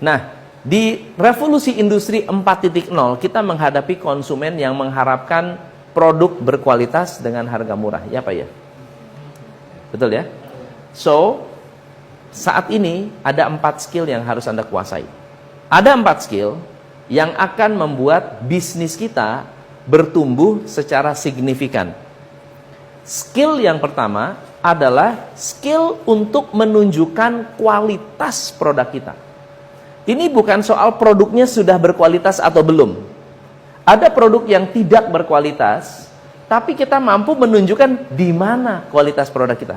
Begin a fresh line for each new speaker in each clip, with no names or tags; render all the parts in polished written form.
Nah, di revolusi industri 4.0 kita menghadapi konsumen yang mengharapkan produk berkualitas dengan harga murah. Ya Pak ya? Betul ya? So, saat ini ada 4 skill yang harus Anda kuasai. Ada 4 skill yang akan membuat bisnis kita bertumbuh secara signifikan. Skill yang pertama adalah skill untuk menunjukkan kualitas produk kita. Ini bukan soal produknya sudah berkualitas atau belum. Ada produk yang tidak berkualitas, tapi kita mampu menunjukkan di mana kualitas produk kita.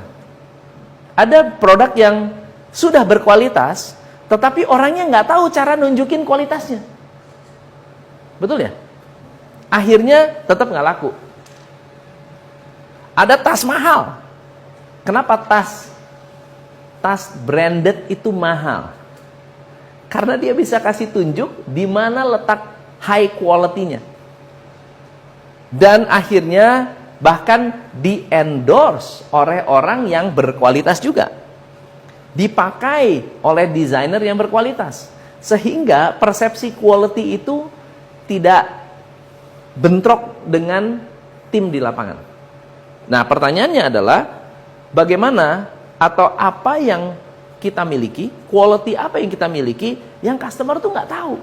Ada produk yang sudah berkualitas, tetapi orangnya nggak tahu cara nunjukin kualitasnya. Betul ya? Akhirnya tetap nggak laku. Ada tas mahal. Kenapa tas branded itu mahal? Karena dia bisa kasih tunjuk di mana letak high quality-nya. Dan akhirnya bahkan di-endorse oleh orang yang berkualitas juga. Dipakai oleh desainer yang berkualitas. Sehingga persepsi quality itu tidak bentrok dengan tim di lapangan. Nah, pertanyaannya adalah bagaimana atau apa yang kita miliki, quality apa yang kita miliki yang customer tuh nggak tahu.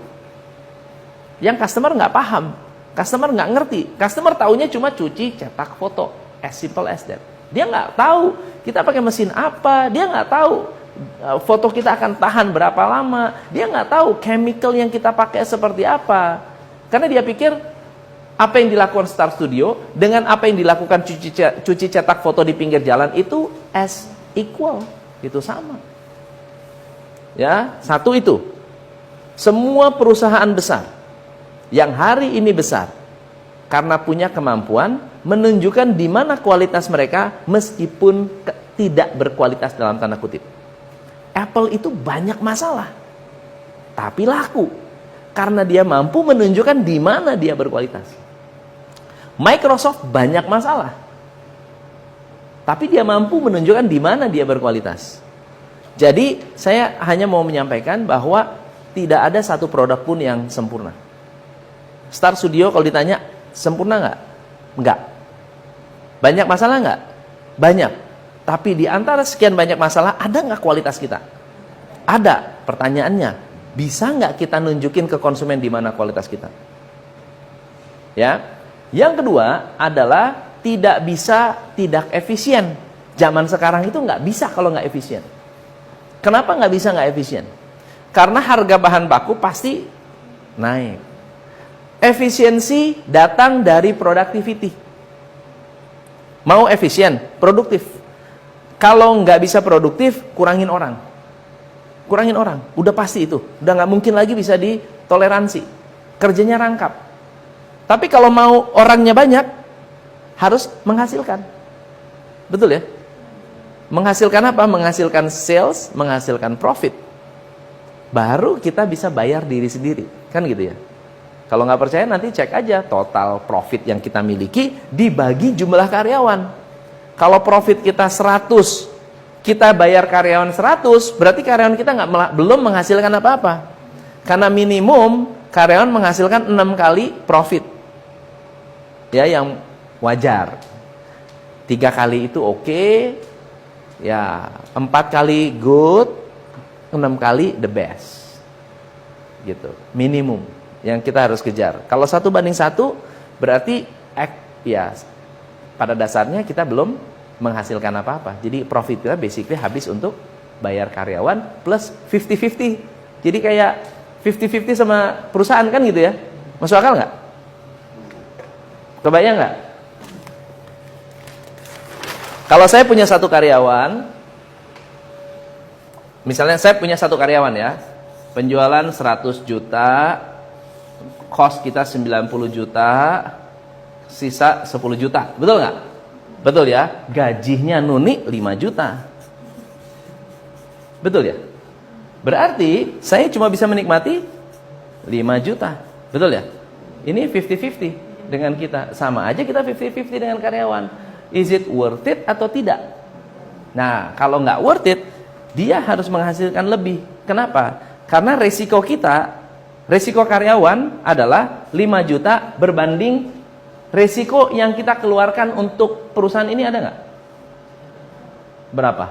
Yang customer nggak paham, customer nggak ngerti, customer taunya cuma cuci, cetak foto, as simple as that. Dia nggak tahu kita pakai mesin apa, dia nggak tahu foto kita akan tahan berapa lama, dia nggak tahu chemical yang kita pakai seperti apa. Karena dia pikir apa yang dilakukan Star Studio dengan apa yang dilakukan cuci cetak foto di pinggir jalan itu as equal, itu sama. Ya, satu itu. Semua perusahaan besar yang hari ini besar karena punya kemampuan menunjukkan di mana kualitas mereka meskipun tidak berkualitas dalam tanda kutip. Apple itu banyak masalah, tapi laku karena dia mampu menunjukkan di mana dia berkualitas. Microsoft banyak masalah, tapi dia mampu menunjukkan di mana dia berkualitas. Jadi saya hanya mau menyampaikan bahwa tidak ada satu produk pun yang sempurna. Star Studio kalau ditanya sempurna nggak? Nggak. Banyak masalah nggak? Banyak. Tapi di antara sekian banyak masalah ada nggak kualitas kita? Ada. Pertanyaannya, bisa nggak kita nunjukin ke konsumen di mana kualitas kita? Ya. Yang kedua adalah tidak bisa tidak efisien. Zaman sekarang itu nggak bisa kalau nggak efisien. Kenapa nggak bisa nggak efisien? Karena harga bahan baku pasti naik. Efisiensi datang dari productivity. Mau efisien, produktif. Kalau nggak bisa produktif, kurangin orang. Kurangin orang, udah pasti itu. Udah nggak mungkin lagi bisa ditoleransi. Kerjanya rangkap. Tapi kalau mau orangnya banyak, harus menghasilkan. Betul ya? Menghasilkan apa? Menghasilkan sales, menghasilkan profit. Baru kita bisa bayar diri sendiri. Kan gitu ya? Kalau nggak percaya nanti cek aja total profit yang kita miliki dibagi jumlah karyawan. Kalau profit kita 100, kita bayar karyawan 100, berarti karyawan kita belum menghasilkan apa-apa. Karena minimum karyawan menghasilkan 6 kali profit. Ya, yang wajar. 3 kali itu oke. Ya, 4 kali good, 6 kali the best. Gitu, minimum yang kita harus kejar. Kalau 1:1 berarti ya pada dasarnya kita belum menghasilkan apa-apa. Jadi profit kita basically habis untuk bayar karyawan plus 50-50. Jadi kayak 50-50 sama perusahaan kan gitu ya. Masuk akal nggak? Kebayang nggak? Kalau saya punya satu karyawan, misalnya saya punya satu karyawan ya, penjualan 100 juta, cost kita 90 juta, sisa 10 juta. Betul nggak? Betul ya? Gajinya Nuni 5 juta. Betul ya? Berarti saya cuma bisa menikmati 5 juta. Betul ya? Ini 50-50 dengan kita. Sama aja kita 50-50 dengan karyawan. Is it worth it atau tidak? Nah, kalau nggak worth it, dia harus menghasilkan lebih. Kenapa? Karena resiko kita, resiko karyawan adalah 5 juta berbanding resiko yang kita keluarkan untuk perusahaan ini ada nggak? Berapa?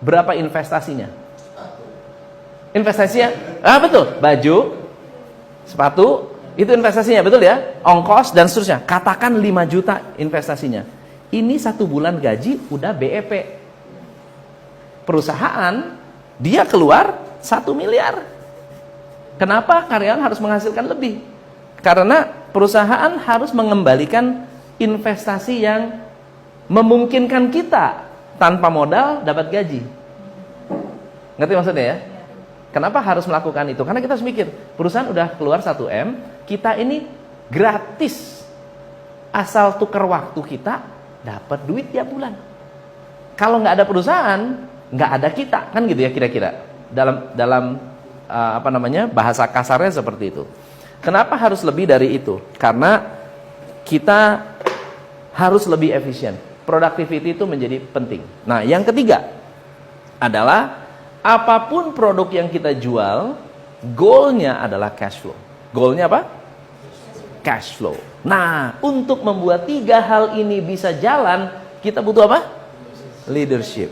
Berapa investasinya? Investasinya, betul, baju, sepatu, itu investasinya, betul ya? Ongkos dan seterusnya, katakan 5 juta investasinya. Ini 1 bulan gaji udah BEP. Perusahaan, dia keluar 1 miliar. Kenapa karyawan harus menghasilkan lebih? Karena perusahaan harus mengembalikan investasi yang memungkinkan kita tanpa modal dapat gaji. Ngerti maksudnya ya? Kenapa harus melakukan itu? Karena kita harus mikir, perusahaan udah keluar 1M, kita ini gratis. Asal tukar waktu kita, dapat duit tiap bulan. Kalau nggak ada perusahaan, nggak ada kita, kan gitu ya kira-kira. Dalam bahasa kasarnya seperti itu. Kenapa harus lebih dari itu? Karena kita harus lebih efisien. Productivity itu menjadi penting. Nah, yang ketiga adalah apapun produk yang kita jual, goalnya adalah cash flow. Goalnya apa? Cash flow. Nah, untuk membuat 3 hal ini bisa jalan, kita butuh apa? Leadership.